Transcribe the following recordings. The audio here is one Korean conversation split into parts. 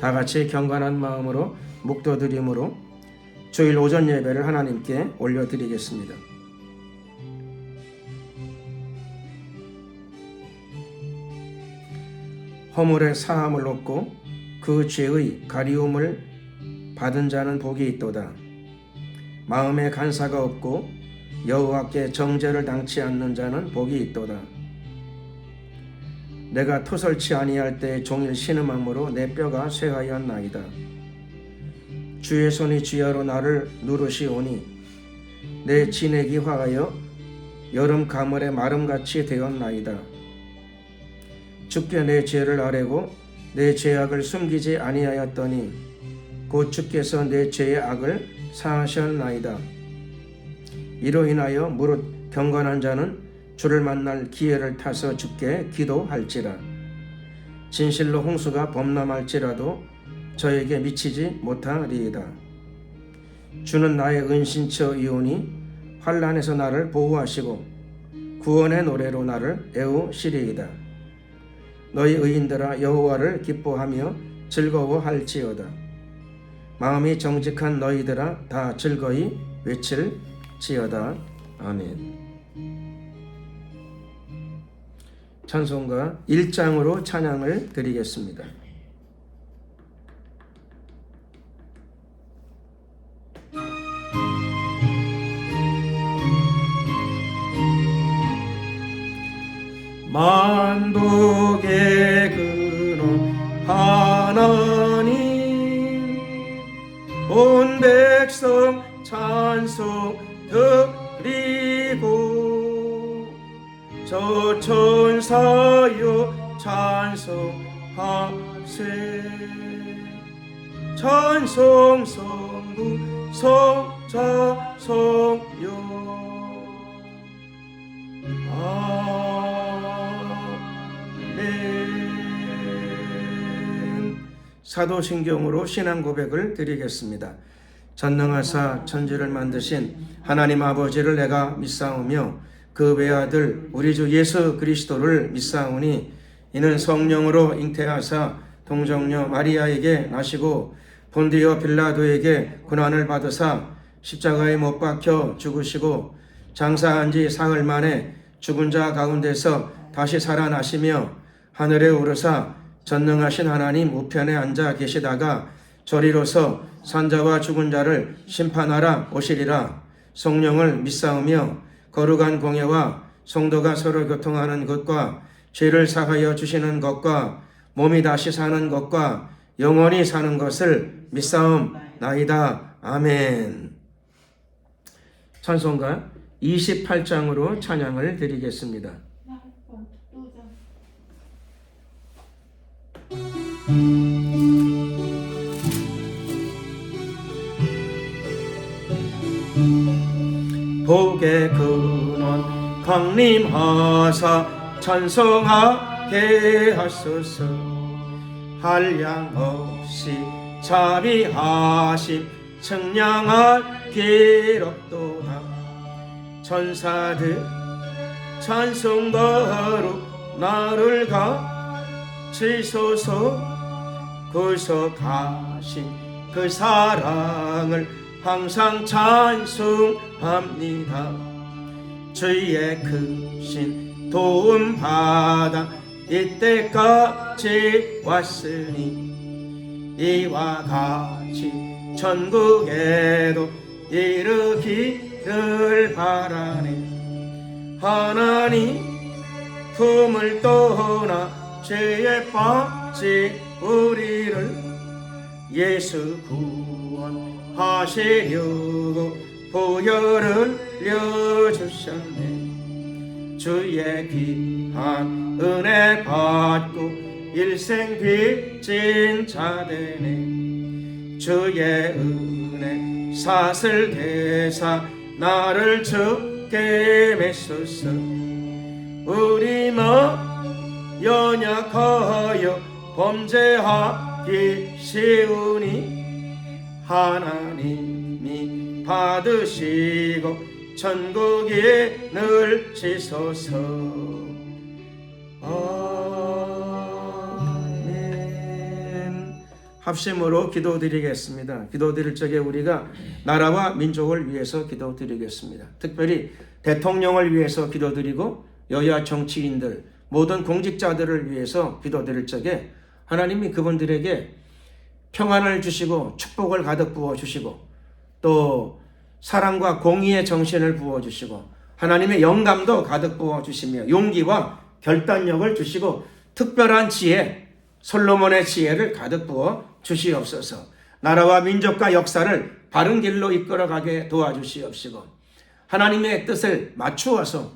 다 같이 경건한 마음으로 묵도드림으로 주일 오전 예배를 하나님께 올려드리겠습니다. 허물의 사함을 얻고 그 죄의 가리움을 받은 자는 복이 있도다. 마음에 간사가 없고 여호와께 정죄를 당치 않는 자는 복이 있도다. 내가 토설치 아니할 때 종일 신음함으로 내 뼈가 쇠하였나이다. 주의 손이 쥐하로 나를 누르시오니 내 진액이 화하여 여름 가물의 마름같이 되었나이다. 주께 내 죄를 아뢰고 내 죄악을 숨기지 아니하였더니 곧 주께서 내 죄의 악을 사하셨나이다. 이로 인하여 무릇 경건한 자는 주를 만날 기회를 타서 주께 기도할지라. 진실로 홍수가 범람할지라도 저에게 미치지 못하리이다. 주는 나의 은신처이오니 환난에서 나를 보호하시고 구원의 노래로 나를 애우시리이다. 너희 의인들아 여호와를 기뻐하며 즐거워할지어다. 마음이 정직한 너희들아 다 즐거이 외칠지어다. 아멘. 찬송가 1장으로 찬양을 드리겠습니다. 만복의 근원 하나님 온 백성 찬송 드리고 저 천사여 찬송하세 찬송 성부 성자 성령 사도신경으로 신앙 고백을 드리겠습니다. 전능하사 천지를 만드신 하나님 아버지를 내가 믿사오며 그 외아들 우리 주 예수 그리스도를 믿사오니 이는 성령으로 잉태하사 동정녀 마리아에게 나시고 본디오 빌라도에게 고난을 받으사 십자가에 못 박혀 죽으시고 장사한 지 사흘 만에 죽은 자 가운데서 다시 살아나시며 하늘에 오르사 전능하신 하나님 우편에 앉아 계시다가 저리로서 산자와 죽은 자를 심판하러 오시리라. 성령을 믿사오며 거룩한 공예와 성도가 서로 교통하는 것과 죄를 사하여 주시는 것과 몸이 다시 사는 것과 영원히 사는 것을 믿사옵나이다. 아멘. 찬송가 28장으로 찬양을 드리겠습니다. 복의 근원 강림하사 찬송하게 하소서. 한량 없이 자비하심 청량한 기록도다. 천사들 찬송가로 나를 가지소서. 구속하신 그 사랑을 항상 찬송합니다. 주의 크신 도움 받아 이때까지 왔으니 이와 같이 천국에도 이르기를 바라네. 하나님 품을 떠나 죄에 빠진 우리를 예수 구원하시려고 보혈을 흘려주셨네. 주의 귀한 은혜 받고 일생 빚진 자 되네. 주의 은혜 사슬 대사 나를 주께 메소서. 우리 마음 연약하여 범죄하기 쉬우니 하나님이 받으시고 천국에 넣으시소서. 아멘. 합심으로 기도드리겠습니다. 기도드릴 적에 우리가 나라와 민족을 위해서 기도드리겠습니다. 특별히 대통령을 위해서 기도드리고 여야 정치인들, 모든 공직자들을 위해서 기도드릴 적에 하나님이 그분들에게 평안을 주시고 축복을 가득 부어주시고 또 사랑과 공의의 정신을 부어주시고 하나님의 영감도 가득 부어주시며 용기와 결단력을 주시고 특별한 지혜, 솔로몬의 지혜를 가득 부어 주시옵소서. 나라와 민족과 역사를 바른 길로 이끌어가게 도와주시옵시고 하나님의 뜻에 맞추어서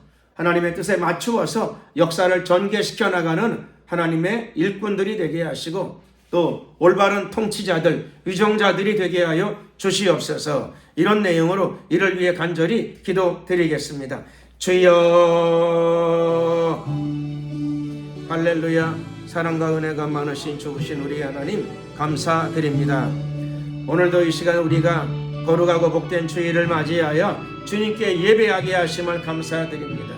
역사를 전개시켜 나가는 하나님의 일꾼들이 되게 하시고 또 올바른 통치자들, 위정자들이 되게 하여 주시옵소서. 이런 내용으로 이를 위해 간절히 기도드리겠습니다. 주여 할렐루야. 사랑과 은혜가 많으신 좋으신 우리 하나님 감사드립니다. 오늘도 이 시간 우리가 거룩하고 복된 주일을 맞이하여 주님께 예배하게 하심을 감사드립니다.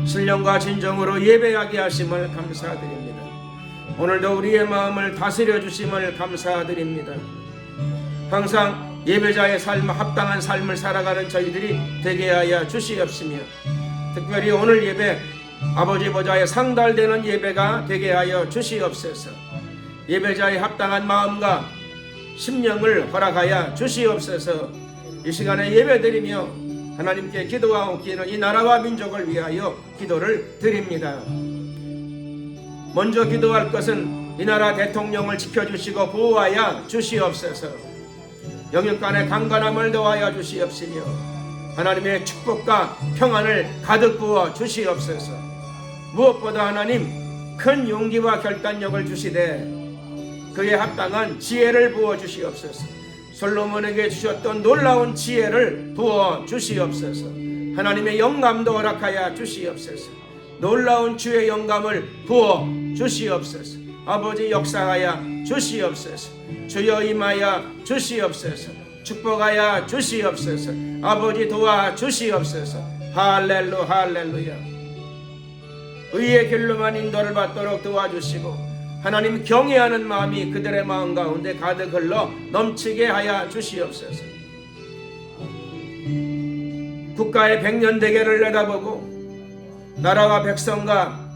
신령과 진정으로 예배하게 하심을 감사드립니다. 오늘도 우리의 마음을 다스려 주심을 감사드립니다. 항상 예배자의 삶, 합당한 삶을 살아가는 저희들이 되게 하여 주시옵시며 특별히 오늘 예배 아버지 보좌에 상달되는 예배가 되게 하여 주시옵소서. 예배자의 합당한 마음과 심령을 허락하여 주시옵소서. 이 시간에 예배드리며 하나님께 기도하옵기는 이 나라와 민족을 위하여 기도를 드립니다. 먼저 기도할 것은 이 나라 대통령을 지켜주시고 보호하여 주시옵소서. 영육간의 강건함을 더하여 주시옵시며 하나님의 축복과 평안을 가득 부어 주시옵소서. 무엇보다 하나님 큰 용기와 결단력을 주시되 그에 합당한 지혜를 부어 주시옵소서. 솔로몬에게 주셨던 놀라운 지혜를 부어 주시옵소서. 하나님의 영감도 허락하여 주시옵소서. 놀라운 주의 영감을 부어 주시옵소서. 아버지 역사하여 주시옵소서. 주여 임하여 주시옵소서. 축복하여 주시옵소서. 아버지 도와 주시옵소서. 할렐루야. 의의 길로만 인도를 받도록 도와주시고 하나님 경외하는 마음이 그들의 마음 가운데 가득 흘러 넘치게 하여 주시옵소서. 국가의 백년대계를 내다보고 나라와 백성과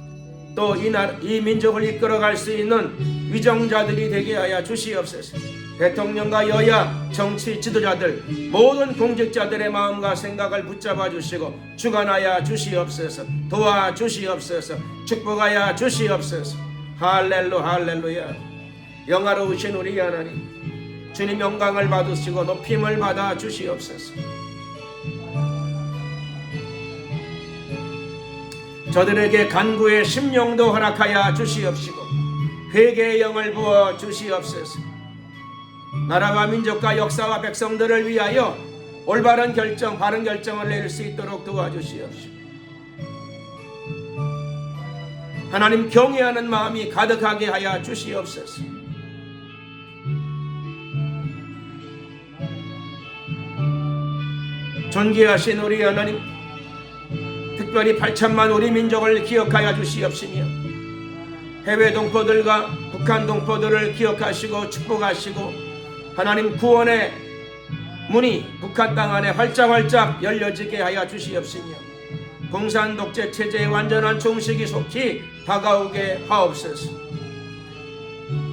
또 이 민족을 이끌어갈 수 있는 위정자들이 되게 하여 주시옵소서. 대통령과 여야 정치 지도자들 모든 공직자들의 마음과 생각을 붙잡아 주시고 주관하여 주시옵소서. 도와주시옵소서. 축복하여 주시옵소서. 할렐루야. 영화로우신 우리 하나님 주님 영광을 받으시고 높임을 받아 주시옵소서. 저들에게 간구의 심령도 허락하여 주시옵시고 회개의 영을 부어 주시옵소서. 나라와 민족과 역사와 백성들을 위하여 올바른 결정, 바른 결정을 내릴 수 있도록 도와주시옵시고 하나님 경외하는 마음이 가득하게 하여 주시옵소서. 존귀하신 우리 하나님 특별히 8천만 우리 민족을 기억하여 주시옵시며 해외 동포들과 북한 동포들을 기억하시고 축복하시고 하나님 구원의 문이 북한 땅 안에 활짝활짝 열려지게 하여 주시옵시며 공산 독재 체제의 완전한 종식이 속히 다가오게 하옵소서.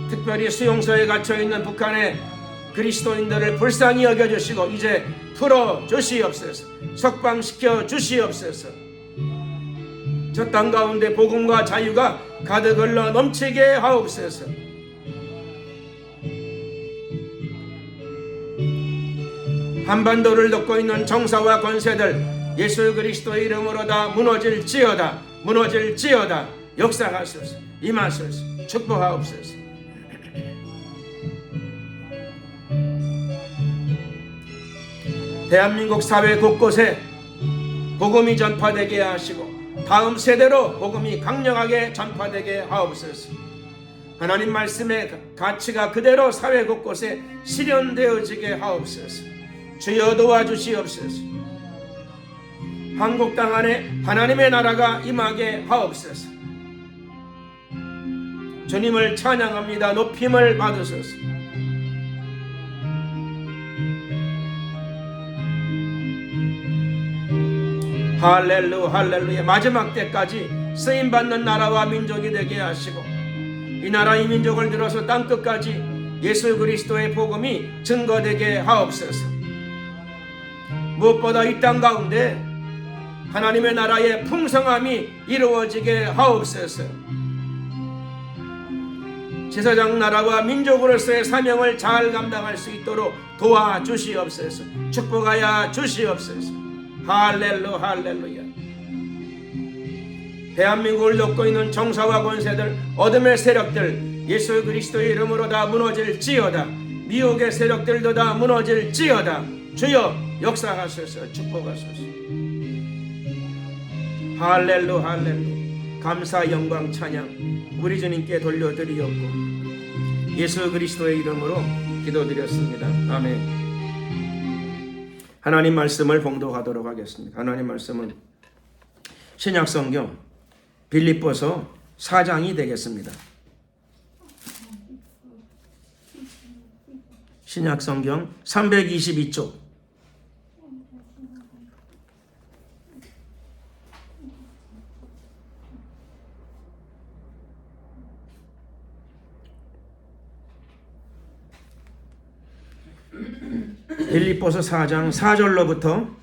특별히 수용소에 갇혀있는 북한의 그리스도인들을 불쌍히 여겨주시고 이제 풀어주시옵소서. 석방시켜 주시옵소서. 저 땅 가운데 복음과 자유가 가득 흘러 넘치게 하옵소서. 한반도를 덮고 있는 정사와 권세들 예수 그리스도의 이름으로 다 무너질지어다. 역사하소서. 임하소서. 축복하옵소서. 대한민국 사회 곳곳에 복음이 전파되게 하시고 다음 세대로 복음이 강력하게 전파되게 하옵소서. 하나님 말씀의 가치가 그대로 사회 곳곳에 실현되어지게 하옵소서. 주여 도와주시옵소서. 한국 땅 안에 하나님의 나라가 임하게 하옵소서. 주님을 찬양합니다. 높임을 받으소서. 할렐루야. 마지막 때까지 쓰임받는 나라와 민족이 되게 하시고 이 나라 이 민족을 들어서 땅끝까지 예수 그리스도의 복음이 증거되게 하옵소서. 무엇보다 이 땅 가운데 하나님의 나라의 풍성함이 이루어지게 하옵소서. 제사장 나라와 민족으로서의 사명을 잘 감당할 수 있도록 도와주시옵소서. 축복하여 주시옵소서. 할렐루야. 대한민국을 돕고 있는 정사와 권세들, 어둠의 세력들 예수 그리스도의 이름으로 다 무너질지어다. 미혹의 세력들도 다 무너질지어다. 주여 역사하소서. 축복하소서. 할렐루야. 감사 영광 찬양 우리 주님께 돌려드리옵고 예수 그리스도의 이름으로 기도드렸습니다. 아멘. 하나님 말씀을 봉독하도록 하겠습니다. 하나님 말씀은 신약성경 빌립보서 4장이 되겠습니다. 신약성경 322쪽 빌립보서 4장 4절로부터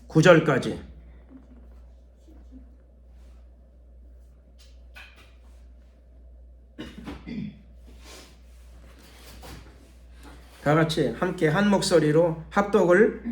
9절까지 다 같이 함께 한 목소리로 합독을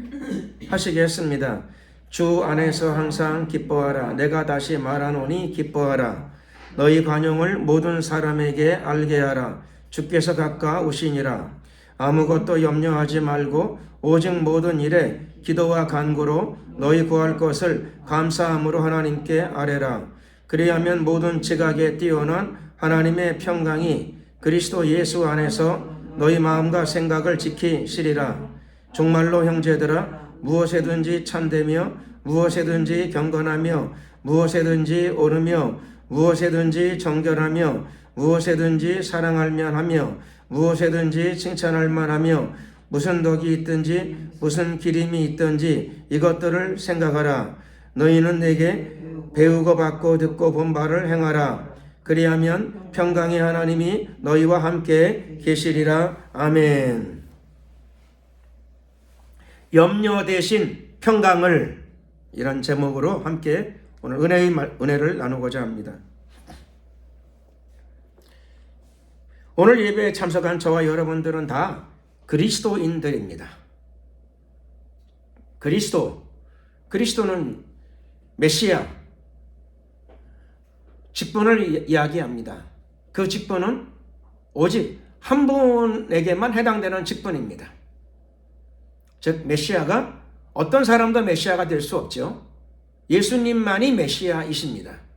하시겠습니다. 주 안에서 항상 기뻐하라. 내가 다시 말하노니 기뻐하라. 너희 관용을 모든 사람에게 알게 하라. 주께서 가까우시니라. 아무것도 염려하지 말고 오직 모든 일에 기도와 간구로 너희 구할 것을 감사함으로 하나님께 아뢰라. 그리하면 모든 지각에 뛰어난 하나님의 평강이 그리스도 예수 안에서 너희 마음과 생각을 지키시리라. 정말로 형제들아 무엇에든지 참되며 무엇에든지 경건하며 무엇에든지 옳으며 무엇에든지 정결하며 무엇에든지 사랑할 만하며 무엇에든지 칭찬할 만하며 무슨 덕이 있든지 무슨 기림이 있든지 이것들을 생각하라. 너희는 내게 배우고 받고 듣고 본 바를 행하라. 그리하면 평강의 하나님이 너희와 함께 계시리라. 아멘. 염려 대신 평강을 이런 제목으로 함께 오늘 은혜를 나누고자 합니다. 오늘 예배에 참석한 저와 여러분들은 다 그리스도인들입니다. 그리스도는 메시아, 직분을 이야기합니다. 그 직분은 오직 한 분에게만 해당되는 직분입니다. 즉 메시아가 어떤 사람도 메시아가 될 수 없죠. 예수님만이 메시아이십니다.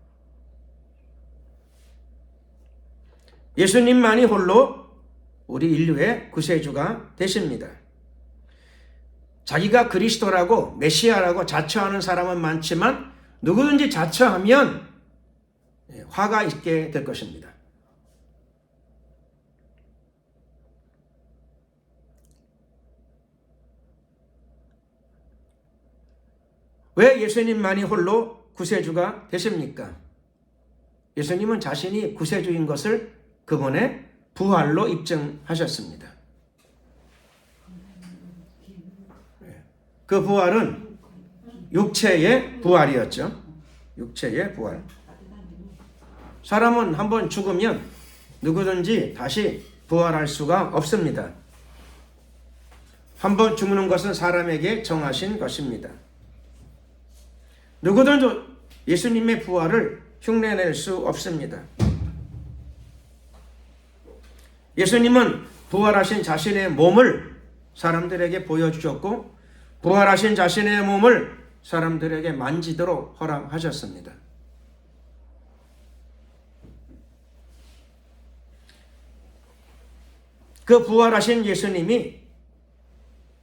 예수님만이 홀로 우리 인류의 구세주가 되십니다. 자기가 그리스도라고 메시아라고 자처하는 사람은 많지만 누구든지 자처하면 화가 있게 될 것입니다. 왜 예수님만이 홀로 구세주가 되십니까? 예수님은 자신이 구세주인 것을 그분의 부활로 입증하셨습니다. 그 부활은 육체의 부활이었죠. 육체의 부활. 사람은 한번 죽으면 누구든지 다시 부활할 수가 없습니다. 한번 죽는 것은 사람에게 정하신 것입니다. 누구든지 예수님의 부활을 흉내낼 수 없습니다. 예수님은 부활하신 자신의 몸을 사람들에게 보여주셨고 부활하신 자신의 몸을 사람들에게 만지도록 허락하셨습니다. 그 부활하신 예수님이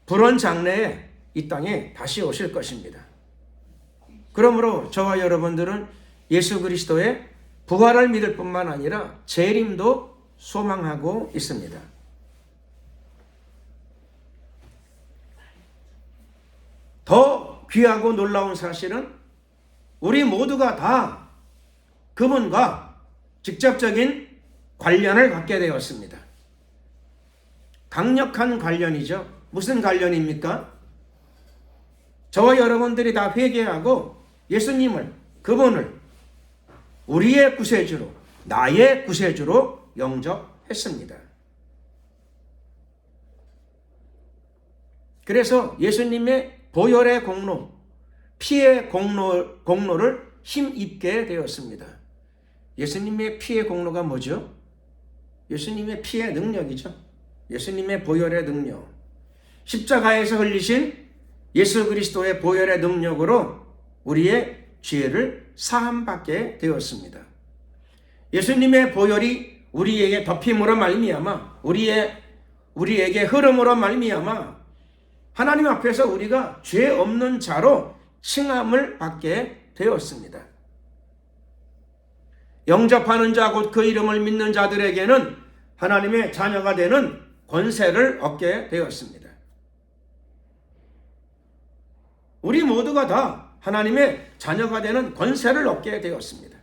불원 장래에 이 땅에 다시 오실 것입니다. 그러므로 저와 여러분들은 예수 그리스도의 부활을 믿을 뿐만 아니라 재림도 소망하고 있습니다. 더 귀하고 놀라운 사실은 우리 모두가 다 그분과 직접적인 관련을 갖게 되었습니다. 강력한 관련이죠. 무슨 관련입니까? 저와 여러분들이 다 회개하고 예수님을, 그분을 우리의 구세주로, 나의 구세주로 영접했습니다. 그래서 예수님의 보혈의 공로, 피의 공로를 힘입게 되었습니다. 예수님의 피의 공로가 뭐죠? 예수님의 피의 능력이죠. 예수님의 보혈의 능력. 십자가에서 흘리신 예수 그리스도의 보혈의 능력으로 우리의 죄를 사함받게 되었습니다. 예수님의 보혈이 우리에게 덮임으로 말미암아, 우리에게 흐름으로 말미암아 하나님 앞에서 우리가 죄 없는 자로 칭함을 받게 되었습니다. 영접하는 자 곧 그 이름을 믿는 자들에게는 하나님의 자녀가 되는 권세를 얻게 되었습니다. 우리 모두가 다 하나님의 자녀가 되는 권세를 얻게 되었습니다.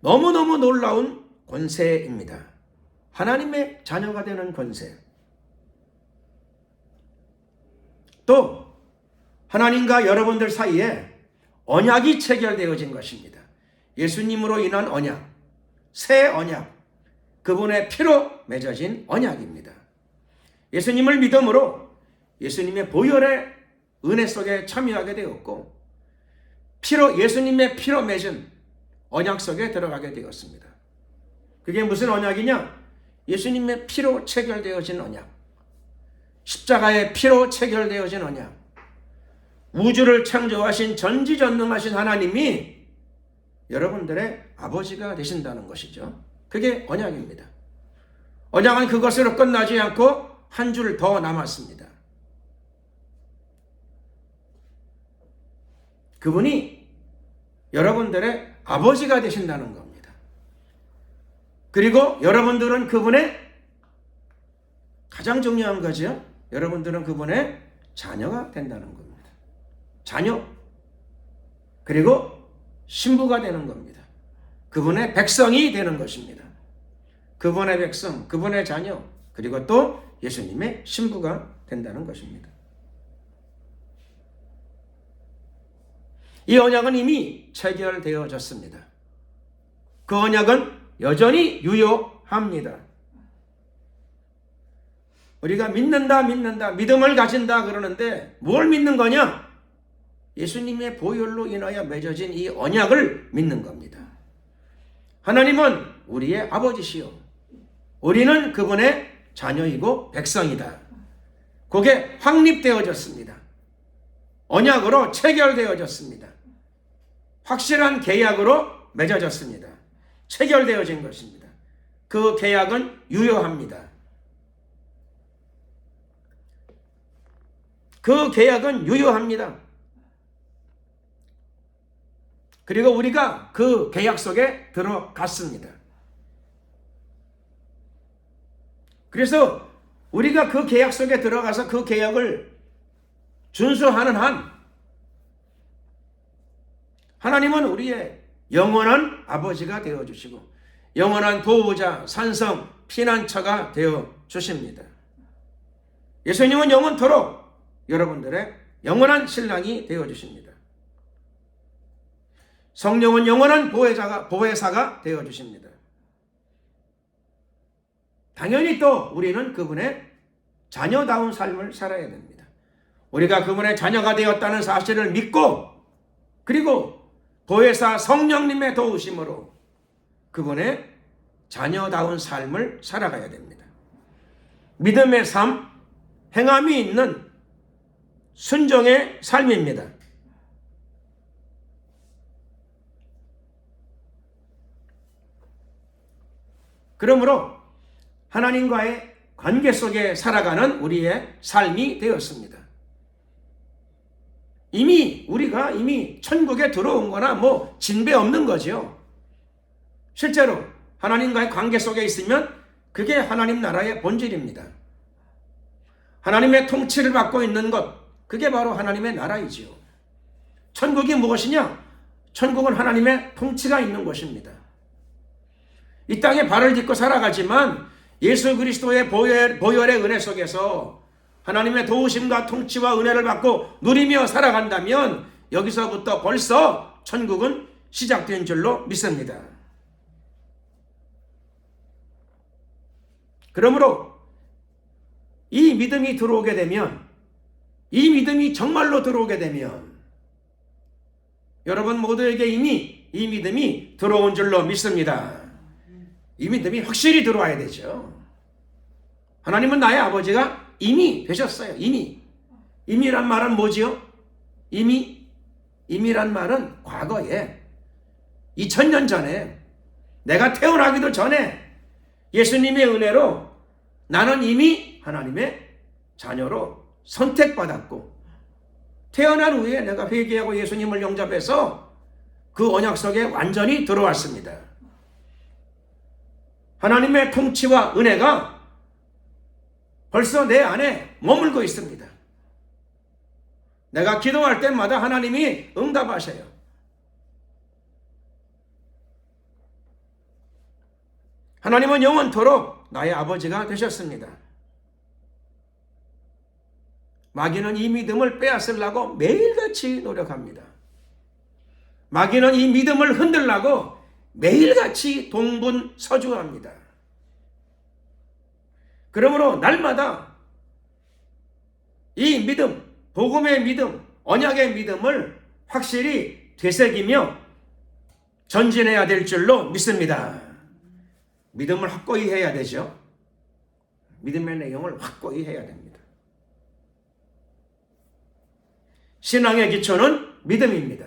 너무너무 놀라운 권세입니다. 하나님의 자녀가 되는 권세. 또 하나님과 여러분들 사이에 언약이 체결되어진 것입니다. 예수님으로 인한 언약, 새 언약, 그분의 피로 맺어진 언약입니다. 예수님을 믿음으로 예수님의 보혈의 은혜 속에 참여하게 되었고 예수님의 피로 맺은 언약 속에 들어가게 되었습니다. 그게 무슨 언약이냐? 예수님의 피로 체결되어진 언약, 십자가의 피로 체결되어진 언약, 우주를 창조하신 전지전능하신 하나님이 여러분들의 아버지가 되신다는 것이죠. 그게 언약입니다. 언약은 그것으로 끝나지 않고 한 줄 더 남았습니다. 그분이 여러분들의 아버지가 되신다는 겁니다. 그리고 여러분들은 그분의 가장 중요한 거죠. 여러분들은 그분의 자녀가 된다는 겁니다. 자녀, 그리고 신부가 되는 겁니다. 그분의 백성이 되는 것입니다. 그분의 백성, 그분의 자녀, 그리고 또 예수님의 신부가 된다는 것입니다. 이 언약은 이미 체결되어졌습니다. 그 언약은 여전히 유효합니다. 우리가 믿는다, 믿음을 가진다 그러는데 뭘 믿는 거냐? 예수님의 보혈로 인하여 맺어진 이 언약을 믿는 겁니다. 하나님은 우리의 아버지시요, 우리는 그분의 자녀이고 백성이다. 그게 확립되어졌습니다. 언약으로 체결되어졌습니다. 확실한 계약으로 맺어졌습니다. 체결되어진 것입니다. 그 계약은 유효합니다. 그 계약은 유효합니다. 그리고 우리가 그 계약 속에 들어갔습니다. 그래서 우리가 그 계약 속에 들어가서 그 계약을 준수하는 한 하나님은 우리의 영원한 아버지가 되어주시고 영원한 보호자, 산성, 피난처가 되어주십니다. 예수님은 영원토록 여러분들의 영원한 신랑이 되어주십니다. 성령은 영원한 보혜사가 되어주십니다. 당연히 또 우리는 그분의 자녀다운 삶을 살아야 됩니다. 우리가 그분의 자녀가 되었다는 사실을 믿고 그리고 보혜사 성령님의 도우심으로 그분의 자녀다운 삶을 살아가야 됩니다. 믿음의 삶, 행함이 있는 순종의 삶입니다. 그러므로 하나님과의 관계 속에 살아가는 우리의 삶이 되었습니다. 우리가 이미 천국에 들어온 거나 진배 없는 거죠. 실제로 하나님과의 관계 속에 있으면 그게 하나님 나라의 본질입니다. 하나님의 통치를 받고 있는 것, 그게 바로 하나님의 나라이지요. 천국이 무엇이냐? 천국은 하나님의 통치가 있는 곳입니다. 이 땅에 발을 딛고 살아가지만 예수 그리스도의 보혈의 은혜 속에서 하나님의 도우심과 통치와 은혜를 받고 누리며 살아간다면 여기서부터 벌써 천국은 시작된 줄로 믿습니다. 그러므로 이 믿음이 들어오게 되면, 이 믿음이 정말로 들어오게 되면 여러분 모두에게 이미 이 믿음이 들어온 줄로 믿습니다. 이 믿음이 확실히 들어와야 되죠. 하나님은 나의 아버지가 이미 되셨어요. 이미란 말은 뭐지요? 이미란 말은 과거에 2000년 전에 내가 태어나기도 전에 예수님의 은혜로 나는 이미 하나님의 자녀로 선택받았고 태어난 후에 내가 회개하고 예수님을 영접해서 그 언약 속에 완전히 들어왔습니다. 하나님의 통치와 은혜가 벌써 내 안에 머물고 있습니다. 내가 기도할 때마다 하나님이 응답하셔요. 하나님은 영원토록 나의 아버지가 되셨습니다. 마귀는 이 믿음을 빼앗으려고 매일같이 노력합니다. 마귀는 이 믿음을 흔들려고 매일같이 동분서주합니다. 그러므로 날마다 이 믿음, 복음의 믿음, 언약의 믿음을 확실히 되새기며 전진해야 될 줄로 믿습니다. 믿음을 확고히 해야 되죠. 믿음의 내용을 확고히 해야 됩니다. 신앙의 기초는 믿음입니다.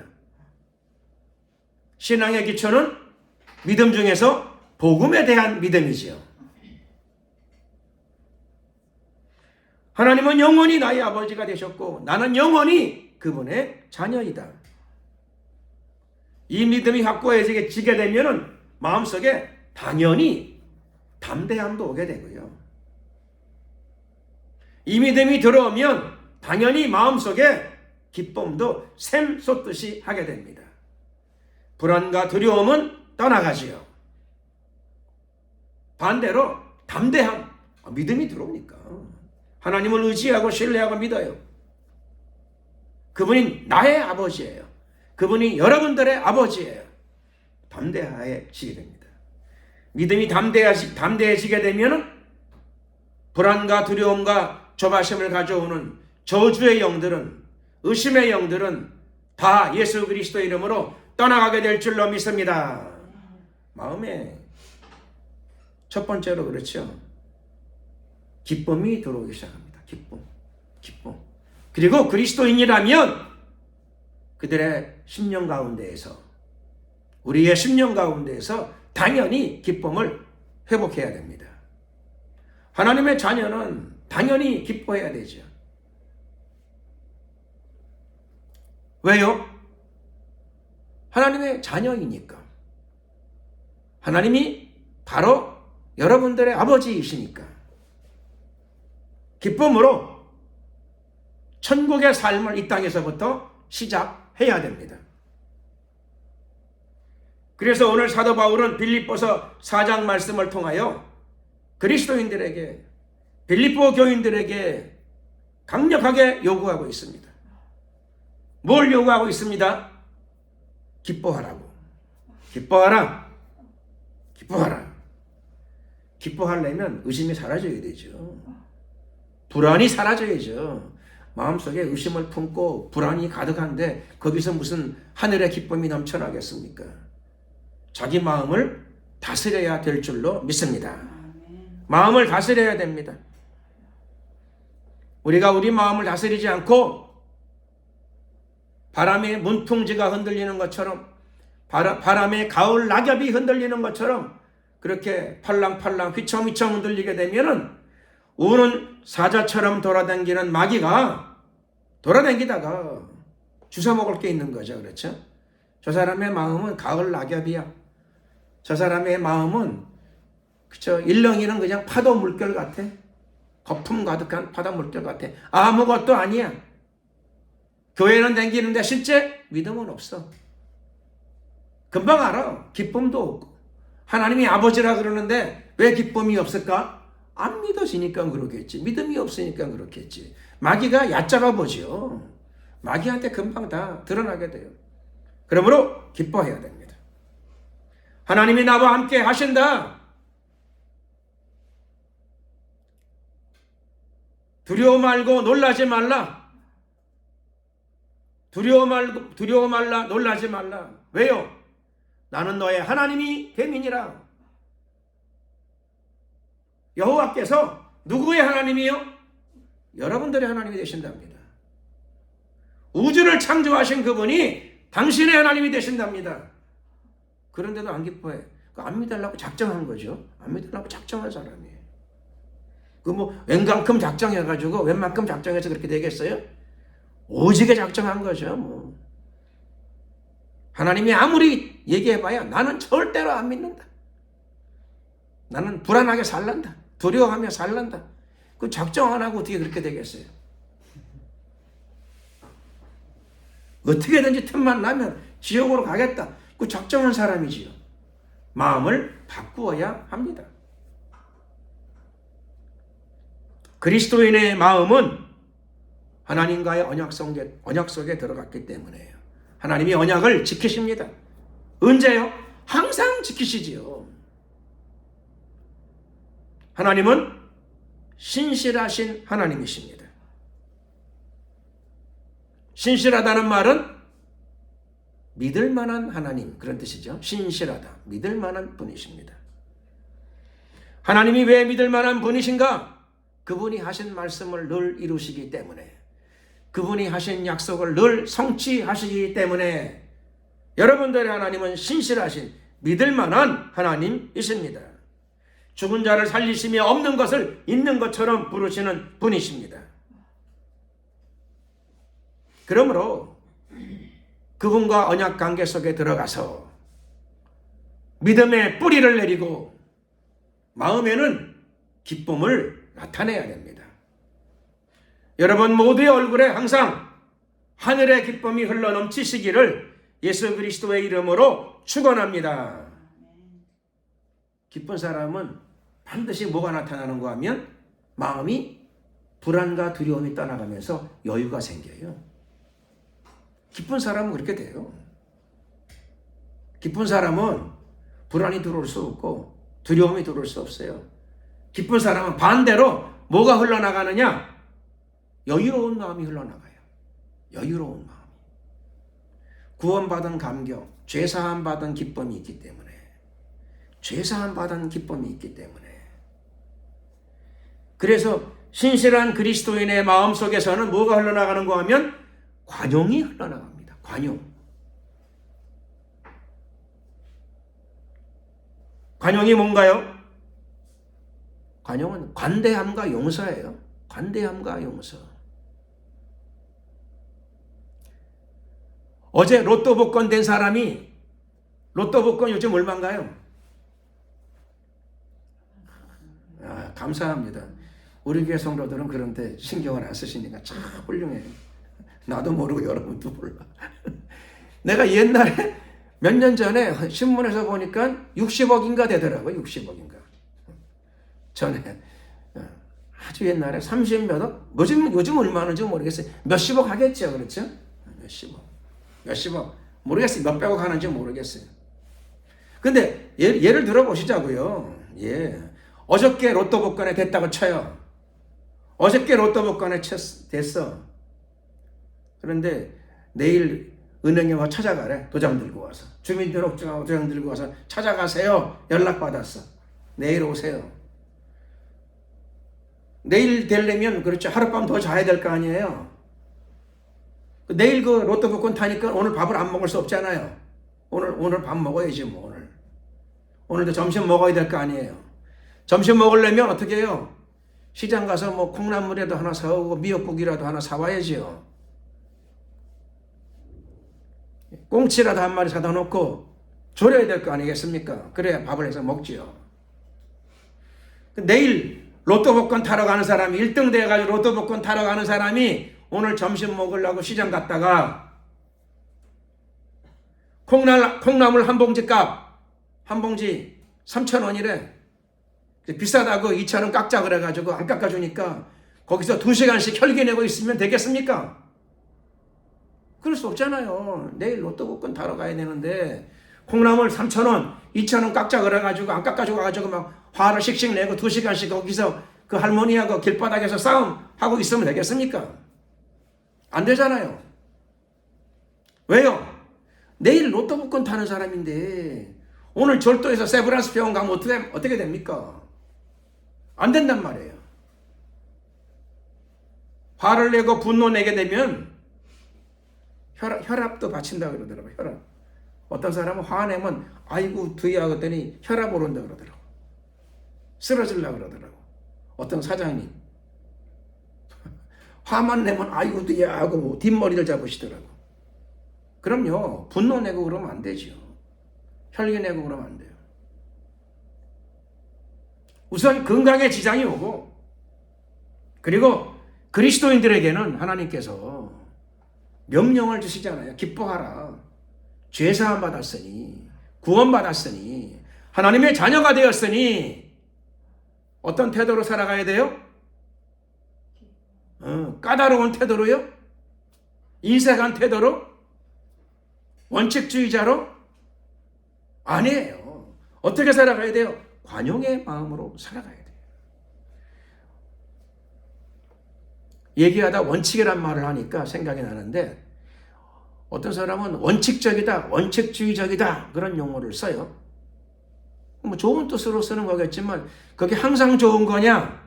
신앙의 기초는 믿음 중에서 복음에 대한 믿음이지요. 하나님은 영원히 나의 아버지가 되셨고 나는 영원히 그분의 자녀이다. 이 믿음이 확고해지게 되면 마음속에 당연히 담대함도 오게 되고요. 이 믿음이 들어오면 당연히 마음속에 기쁨도 샘솟듯이 하게 됩니다. 불안과 두려움은 떠나가지요. 반대로 담대함, 믿음이 들어오니까 하나님을 의지하고 신뢰하고 믿어요. 그분이 나의 아버지예요. 그분이 여러분들의 아버지예요. 담대해지게 됩니다. 믿음이 담대해지게 되면 불안과 두려움과 조바심을 가져오는 저주의 영들은, 의심의 영들은 다 예수 그리스도의 이름으로 떠나가게 될 줄로 믿습니다. 마음에 첫 번째로 그렇죠. 기쁨이 들어오기 시작합니다. 기쁨. 그리고 그리스도인이라면 그들의 심령 가운데에서, 우리의 심령 가운데에서 당연히 기쁨을 회복해야 됩니다. 하나님의 자녀는 당연히 기뻐해야 되죠. 왜요? 하나님의 자녀이니까. 하나님이 바로 여러분들의 아버지이시니까. 기쁨으로 천국의 삶을 이 땅에서부터 시작해야 됩니다. 그래서 오늘 사도 바울은 빌립보서 4장 말씀을 통하여 그리스도인들에게, 빌립보 교인들에게 강력하게 요구하고 있습니다. 뭘 요구하고 있습니다? 기뻐하라고. 기뻐하라. 기뻐하려면 의심이 사라져야 되죠. 불안이 사라져야죠. 마음속에 의심을 품고 불안이 가득한데 거기서 무슨 하늘의 기쁨이 넘쳐나겠습니까? 자기 마음을 다스려야 될 줄로 믿습니다. 마음을 다스려야 됩니다. 우리가 우리 마음을 다스리지 않고 바람의 문풍지가 흔들리는 것처럼, 바람의 가을 낙엽이 흔들리는 것처럼 그렇게 팔랑팔랑 휘청휘청 흔들리게 되면은 우는 사자처럼 돌아다니는 마귀가 돌아다니다가 주워 먹을 게 있는 거죠. 그렇죠? 저 사람의 마음은 가을 낙엽이야. 저 사람의 마음은 그쵸? 일렁이는 그냥 파도 물결 같아. 거품 가득한 파도 물결 같아. 아무것도 아니야. 교회는 다니는데 실제 믿음은 없어. 금방 알아. 기쁨도 없고. 하나님이 아버지라 그러는데 왜 기쁨이 없을까? 안 믿어지니까 그러겠지. 믿음이 없으니까 그렇겠지. 마귀가 얕잡아 보죠. 마귀한테 금방 다 드러나게 돼요. 그러므로 기뻐해야 됩니다. 하나님이 나와 함께 하신다. 두려워 말고 놀라지 말라. 두려워 말라, 놀라지 말라. 왜요? 나는 너의 하나님이 됨이니라. 여호와께서 누구의 하나님이요? 여러분들의 하나님이 되신답니다. 우주를 창조하신 그분이 당신의 하나님이 되신답니다. 그런데도 안 기뻐해. 안 믿으려고 작정한 거죠. 안 믿으려고 작정한 사람이에요. 웬만큼 작정해가지고 웬만큼 작정해서 그렇게 되겠어요? 오지게 작정한 거죠. 하나님이 아무리 얘기해봐야 나는 절대로 안 믿는다. 나는 불안하게 살란다. 두려워하며 살란다. 그 작정 안 하고 어떻게 그렇게 되겠어요? 어떻게든지 틈만 나면 지옥으로 가겠다. 그 작정한 사람이지요. 마음을 바꾸어야 합니다. 그리스도인의 마음은 하나님과의 언약 속에 들어갔기 때문에요. 하나님이 언약을 지키십니다. 언제요? 항상 지키시지요. 하나님은 신실하신 하나님이십니다. 신실하다는 말은 믿을 만한 하나님, 그런 뜻이죠. 신실하다, 믿을 만한 분이십니다. 하나님이 왜 믿을 만한 분이신가? 그분이 하신 말씀을 늘 이루시기 때문에, 그분이 하신 약속을 늘 성취하시기 때문에 여러분들의 하나님은 신실하신 믿을 만한 하나님이십니다. 죽은 자를 살리시며 없는 것을 있는 것처럼 부르시는 분이십니다. 그러므로 그분과 언약 관계 속에 들어가서 믿음의 뿌리를 내리고 마음에는 기쁨을 나타내야 됩니다. 여러분 모두의 얼굴에 항상 하늘의 기쁨이 흘러넘치시기를 예수 그리스도의 이름으로 축원합니다. 기쁜 사람은 반드시 뭐가 나타나는가 하면 마음이 불안과 두려움이 떠나가면서 여유가 생겨요. 기쁜 사람은 그렇게 돼요. 기쁜 사람은 불안이 들어올 수 없고 두려움이 들어올 수 없어요. 기쁜 사람은 반대로 뭐가 흘러나가느냐? 여유로운 마음이 흘러나가요. 여유로운 마음. 구원받은 감격, 죄사함 받은 기쁨이 있기 때문에, 죄사함 받은 기쁨이 있기 때문에. 그래서 신실한 그리스도인의 마음 속에서는 뭐가 흘러나가는가 하면 관용이 흘러나갑니다. 관용. 관용이 뭔가요? 관용은 관대함과 용서예요. 관대함과 용서. 어제 로또 복권 된 사람이 로또 복권 요즘 얼마인가요? 감사합니다. 우리 교회 성도들은 그런데 신경을 안 쓰시니까 참 훌륭해요. 나도 모르고 여러분도 몰라. 내가 옛날에 몇 년 전에 신문에서 보니까 60억인가 되더라고요. 60억인가. 전에 아주 옛날에 30몇 억? 요즘 얼마는지 모르겠어요. 몇십억 하겠죠. 그렇죠? 몇십억. 모르겠어요. 몇백억 하는지 모르겠어요. 근데 예를 들어보시자고요. 예. 어저께 로또 복권에 됐다고 쳐요. 어저께 로또 복권에 됐어. 그런데 내일 은행에 와 찾아가래. 도장 들고 와서. 주민등록증하고 도장 들고 와서 찾아가세요. 연락받았어. 내일 오세요. 내일 되려면 그렇죠. 하룻밤 더 자야 될 거 아니에요. 내일 그 로또 복권 타니까 오늘 밥을 안 먹을 수 없잖아요. 오늘 밥 먹어야지 뭐 오늘도 점심 먹어야 될 거 아니에요. 점심 먹으려면 어떻게 해요? 시장 가서 뭐 콩나물이라도 하나 사오고 미역국이라도 하나 사와야지요. 꽁치라도 한 마리 사다 놓고 졸여야 될 거 아니겠습니까? 그래야 밥을 해서 먹지요. 내일 로또 복권 타러 가는 사람이 1등 돼가지고 로또 복권 타러 가는 사람이 오늘 점심 먹으려고 시장 갔다가 콩나물 한 봉지 값, 한 봉지 3,000원이래. 비싸다고 2,000원 깎자 그래가지고 안 깎아주니까 거기서 2시간씩 혈기 내고 있으면 되겠습니까? 그럴 수 없잖아요. 내일 로또 복권 타러 가야 되는데 콩나물 3,000원, 2,000원 깎자 그래가지고 안 깎아주고 가지고 막 화를 씩씩 내고 2시간씩 거기서 그 할머니하고 길바닥에서 싸움하고 있으면 되겠습니까? 안 되잖아요. 왜요? 내일 로또 복권 타는 사람인데 오늘 절도해서 세브란스 병원 가면 어떻게 됩니까? 안 된단 말이에요. 화를 내고 분노 내게 되면 혈압도 받친다 그러더라고요. 혈압. 어떤 사람은 화내면 아이고 드야 하더니 혈압 오른다 그러더라고. 쓰러질라 그러더라고. 어떤 사장님 화만 내면 아이고 드야 하고 뒷머리를 잡으시더라고. 그럼요. 분노 내고 그러면 안 되죠. 혈기 내고 그러면 안 돼요. 우선 건강에 지장이 오고 그리고 그리스도인들에게는 하나님께서 명령을 주시잖아요. 기뻐하라. 죄사함 받았으니 구원 받았으니 하나님의 자녀가 되었으니 어떤 태도로 살아가야 돼요? 까다로운 태도로요? 인색한 태도로? 원칙주의자로? 아니에요. 어떻게 살아가야 돼요? 관용의 마음으로 살아가야 돼요. 얘기하다 원칙이란 말을 하니까 생각이 나는데 어떤 사람은 원칙적이다, 원칙주의적이다 그런 용어를 써요. 뭐 좋은 뜻으로 쓰는 거겠지만 그게 항상 좋은 거냐?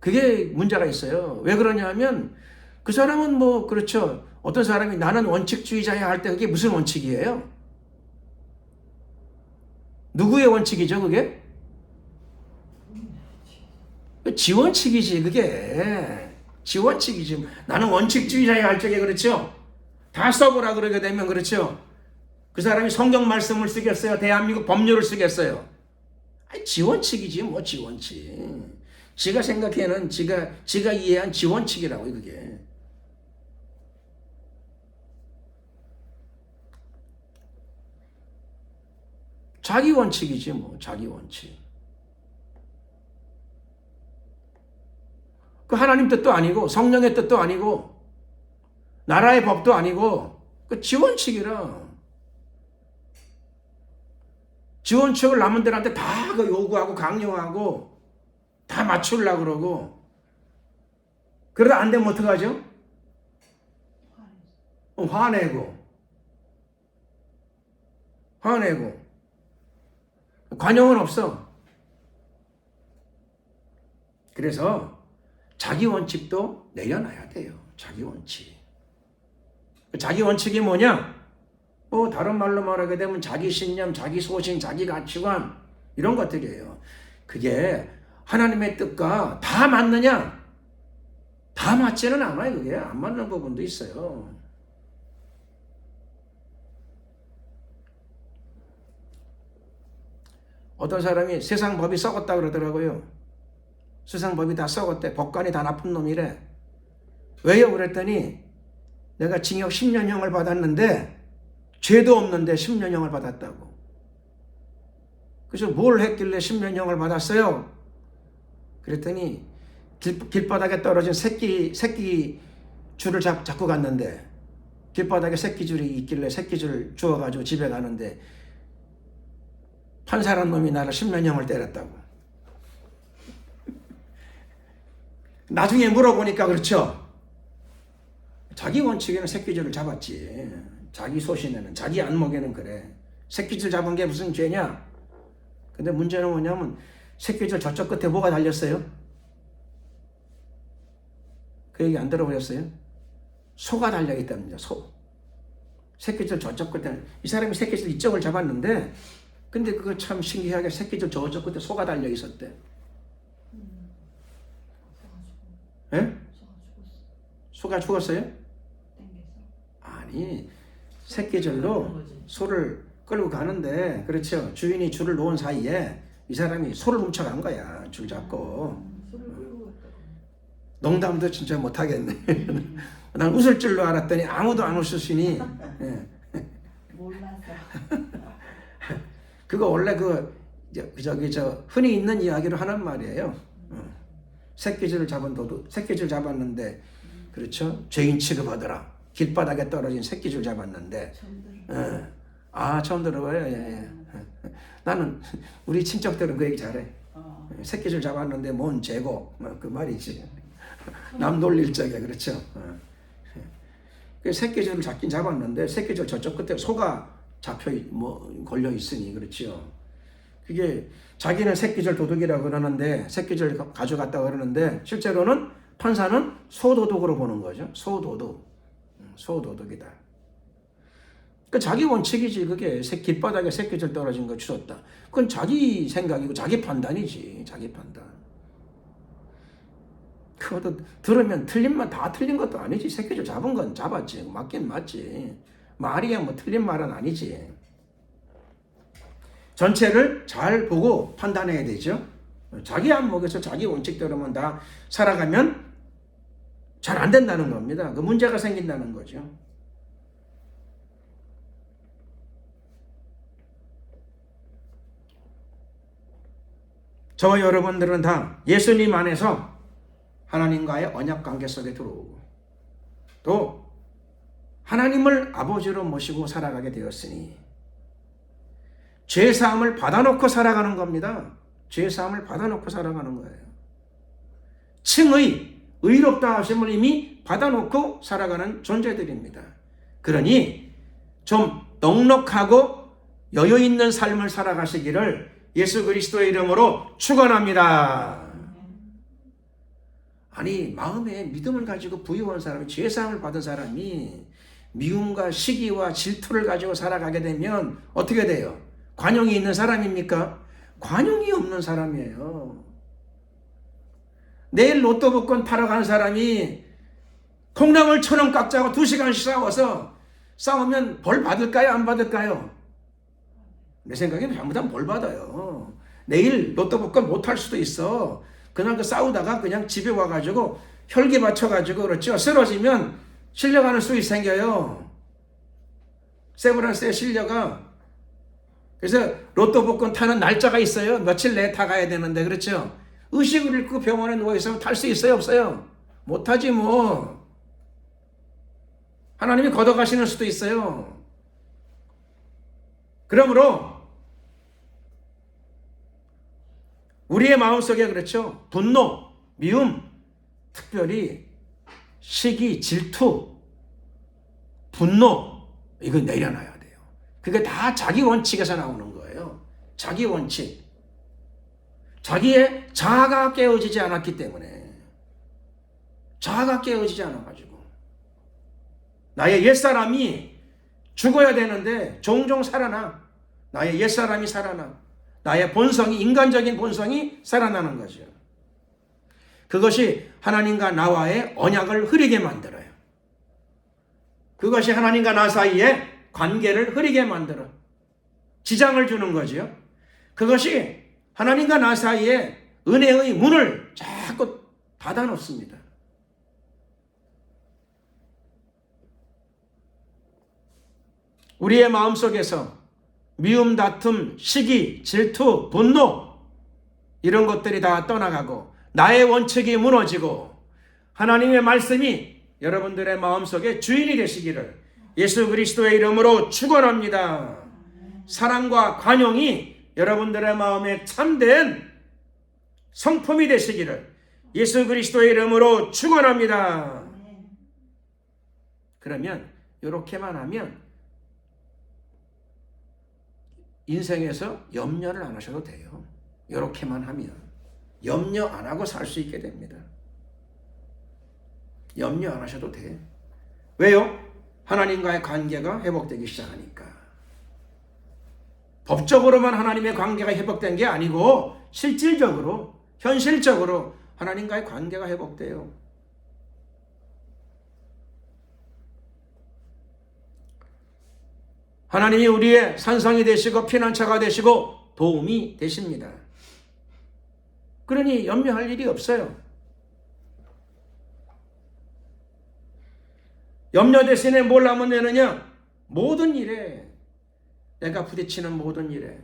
그게 문제가 있어요. 왜 그러냐면 그 사람은 뭐 그렇죠. 어떤 사람이 나는 원칙주의자야 할 때 그게 무슨 원칙이에요? 누구의 원칙이죠 그게? 지원칙이지 그게. 지원칙이지. 나는 원칙주의자야 할 적에 그렇죠. 다 써보라 그러게 되면 그렇죠. 그 사람이 성경 말씀을 쓰겠어요? 대한민국 법률을 쓰겠어요? 아니, 지원칙이지 뭐 지원칙. 지가 생각해는 지가 이해한 지원칙이라고 그게. 자기 원칙이지 뭐 자기 원칙. 그 하나님 뜻도 아니고 성령의 뜻도 아니고 나라의 법도 아니고 그 지원칙이라. 지원칙을 남들한테 다 그 요구하고 강요하고 다 맞추려고 그러고 그러다 안 되면 어떡하죠? 화내고 관용은 없어. 그래서 자기 원칙도 내려놔야 돼요. 자기 원칙. 자기 원칙이 뭐냐? 뭐 다른 말로 말하게 되면 자기 신념, 자기 소신, 자기 가치관 이런 것들이에요. 그게 하나님의 뜻과 다 맞느냐? 다 맞지는 않아요. 그게 안 맞는 부분도 있어요. 어떤 사람이 세상 법이 썩었다 그러더라고요. 세상 법이 다 썩었대. 법관이 다 나쁜 놈이래. 왜요? 그랬더니 내가 징역 10년형을 받았는데 죄도 없는데 10년형을 받았다고. 그래서 뭘 했길래 10년형을 받았어요? 그랬더니 길바닥에 떨어진 새끼 줄을 잡고 갔는데 길바닥에 새끼줄이 있길래 새끼줄 주워가지고 집에 가는데 판사란 놈이 나를 10년형을 때렸다고. 나중에 물어보니까 그렇죠. 자기 원칙에는 새끼줄을 잡았지. 자기 소신에는, 자기 안목에는 그래. 새끼줄 잡은 게 무슨 죄냐? 근데 문제는 뭐냐면 새끼줄 저쪽 끝에 뭐가 달렸어요? 그 얘기 안 들어보셨어요? 소가 달려있답니다. 소. 새끼줄 저쪽 끝에. 이 사람이 새끼줄 이쪽을 잡았는데 근데 그거 참 신기하게 새끼줄 저쪽 끝에 소가 달려있었대. 예? 소가 죽었어요? 아니 새끼줄로 소를 끌고 가는데 그렇죠. 주인이 줄을 놓은 사이에 이 사람이 소를 훔쳐간 거야. 줄 잡고. 농담도 진짜 못하겠네. 난 웃을 줄로 알았더니 아무도 안 웃으시니. 예. 몰라서. 그거 원래 흔히 있는 이야기로 하는 말이에요. 새끼줄 잡은 도둑, 새끼줄 잡았는데, 그렇죠? 죄인 취급하더라. 길바닥에 떨어진 새끼줄 잡았는데, 처음 들어봐요. 예. 나는 우리 친척들은 그 얘기 잘해. 새끼줄 잡았는데 뭔 죄고, 그 말이지. 남 놀릴 적에, 그렇죠? 그 새끼줄을 잡긴 잡았는데, 새끼줄 저쪽 끝에 소가 걸려 있으니, 그렇죠? 그게 자기는 새끼줄 도둑이라고 그러는데, 새끼줄 가져갔다고 그러는데, 실제로는 판사는 소도둑으로 보는 거죠. 소도둑이다. 그 자기 원칙이지. 그게 길바닥에 새끼줄 떨어진 거 주웠다. 그건 자기 생각이고 자기 판단이지. 자기 판단. 그것도 들으면 다 틀린 것도 아니지. 새끼줄 잡은 건 잡았지. 맞긴 맞지. 말이야 뭐 틀린 말은 아니지. 전체를 잘 보고 판단해야 되죠. 자기 안목에서 자기 원칙대로만 다 살아가면 잘 안 된다는 겁니다. 그 문제가 생긴다는 거죠. 저와 여러분들은 다 예수님 안에서 하나님과의 언약 관계 속에 들어오고 또 하나님을 아버지로 모시고 살아가게 되었으니 죄사함을 받아놓고 살아가는 겁니다. 죄사함을 받아놓고 살아가는 거예요. 칭의, 의롭다 하심을 이미 받아놓고 살아가는 존재들입니다. 그러니 좀 넉넉하고 여유있는 삶을 살아가시기를 예수 그리스도의 이름으로 축원합니다. 아니 마음에 믿음을 가지고 부유한 사람이 죄사함을 받은 사람이 미움과 시기와 질투를 가지고 살아가게 되면 어떻게 돼요? 관용이 있는 사람입니까? 관용이 없는 사람이에요. 내일 로또 복권 타러 간 사람이 콩나물 1,000원 깎자고 2시간씩 싸우면 벌 받을까요? 안 받을까요? 내 생각에는 잘못하면 벌 받아요. 내일 로또 복권 못 할 수도 있어. 그냥 싸우다가 그냥 집에 와가지고 혈기 받쳐가지고 그렇죠. 쓰러지면 실려가는 수익 생겨요. 세브란스에 실려가. 그래서 로또 복권 타는 날짜가 있어요. 며칠 내에 타가야 되는데 그렇죠. 의식을 잃고 병원에 누워있으면 탈 수 있어요? 없어요? 못하지 뭐. 하나님이 걷어가시는 수도 있어요. 그러므로 우리의 마음속에 그렇죠. 분노, 미움, 특별히 시기, 질투, 분노 이거 내려놔야 돼요. 그게 다 자기 원칙에서 나오는 거예요. 자기 원칙. 자기의 자아가 깨어지지 않았기 때문에 자아가 깨어지지 않아가지고 나의 옛사람이 죽어야 되는데 종종 살아나. 나의 옛사람이 살아나. 나의 본성이 인간적인 본성이 살아나는 거죠. 그것이 하나님과 나와의 언약을 흐리게 만들어요. 그것이 하나님과 나 사이의 관계를 흐리게 만들어 지장을 주는 거죠. 그것이 하나님과 나 사이에 은혜의 문을 자꾸 닫아놓습니다. 우리의 마음속에서 미움, 다툼, 시기, 질투, 분노 이런 것들이 다 떠나가고 나의 원칙이 무너지고 하나님의 말씀이 여러분들의 마음속에 주인이 되시기를 예수 그리스도의 이름으로 축원합니다. 사랑과 관용이 여러분들의 마음에 참된 성품이 되시기를 예수 그리스도의 이름으로 축원합니다. 그러면 이렇게만 하면 인생에서 염려를 안 하셔도 돼요. 이렇게만 하면 염려 안 하고 살 수 있게 됩니다. 염려 안 하셔도 돼. 왜요? 하나님과의 관계가 회복되기 시작하니까. 법적으로만 하나님의 관계가 회복된 게 아니고 실질적으로, 현실적으로 하나님과의 관계가 회복돼요. 하나님이 우리의 산성이 되시고 피난처가 되시고 도움이 되십니다. 그러니 염려할 일이 없어요. 염려 대신에 뭘 하면 되느냐? 모든 일에, 내가 부딪히는 모든 일에,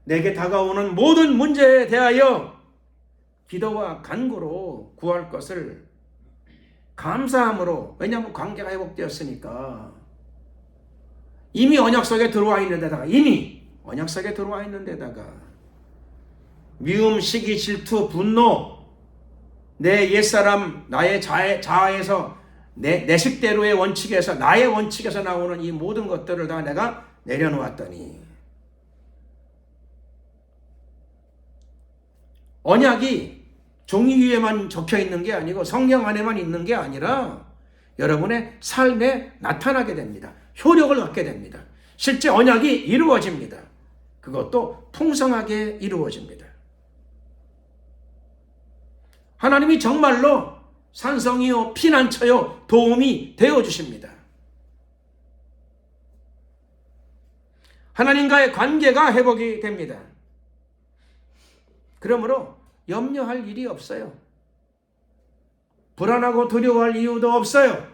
내게 다가오는 모든 문제에 대하여 기도와 간구로 구할 것을 감사함으로, 왜냐하면 관계가 회복되었으니까, 이미 언약 속에 들어와 있는 데다가, 미움, 시기, 질투, 분노, 내 옛사람, 나의 자아에서, 내 식대로의 원칙에서, 나의 원칙에서 나오는 이 모든 것들을 다 내가 내려놓았더니, 언약이 종이 위에만 적혀 있는 게 아니고 성경 안에만 있는 게 아니라 여러분의 삶에 나타나게 됩니다. 효력을 갖게 됩니다. 실제 언약이 이루어집니다. 그것도 풍성하게 이루어집니다. 하나님이 정말로 산성이요 피난처요 도움이 되어주십니다. 하나님과의 관계가 회복이 됩니다. 그러므로 염려할 일이 없어요. 불안하고 두려워할 이유도 없어요.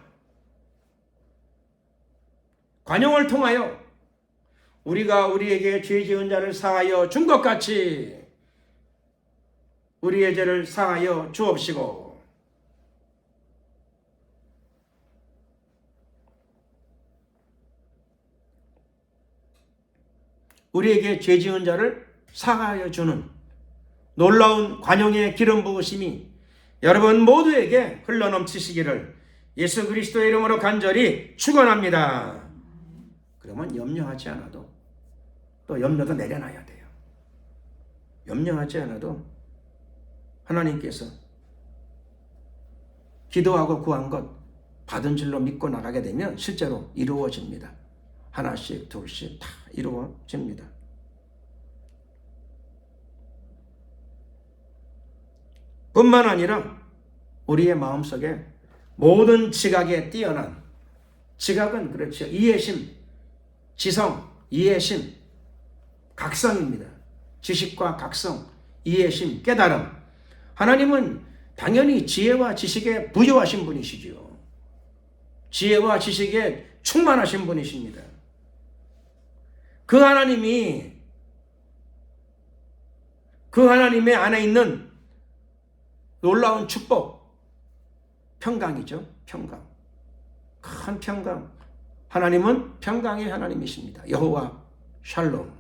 관용을 통하여 우리가 우리에게 죄 지은 자를 사하여 준 것 같이 우리의 죄를 사하여 주옵시고, 우리에게 죄 지은 자를 사하여 주는 놀라운 관용의 기름 부으심이 여러분 모두에게 흘러넘치시기를 예수 그리스도의 이름으로 간절히 축원합니다. 그러면 염려하지 않아도, 또 염려도 내려놔야 돼요. 염려하지 않아도 하나님께서 기도하고 구한 것 받은 줄로 믿고 나가게 되면 실제로 이루어집니다. 하나씩 둘씩 다 이루어집니다. 뿐만 아니라 우리의 마음속에 모든 지각에 뛰어난, 지각은 그렇죠, 이해심, 지성, 이해심, 각성입니다. 지식과 각성, 이해심, 깨달음. 하나님은 당연히 지혜와 지식에 부유하신 분이시죠. 지혜와 지식에 충만하신 분이십니다. 그 하나님이, 그 하나님의 안에 있는 놀라운 축복, 평강이죠. 평강. 큰 평강. 하나님은 평강의 하나님이십니다. 여호와 샬롬.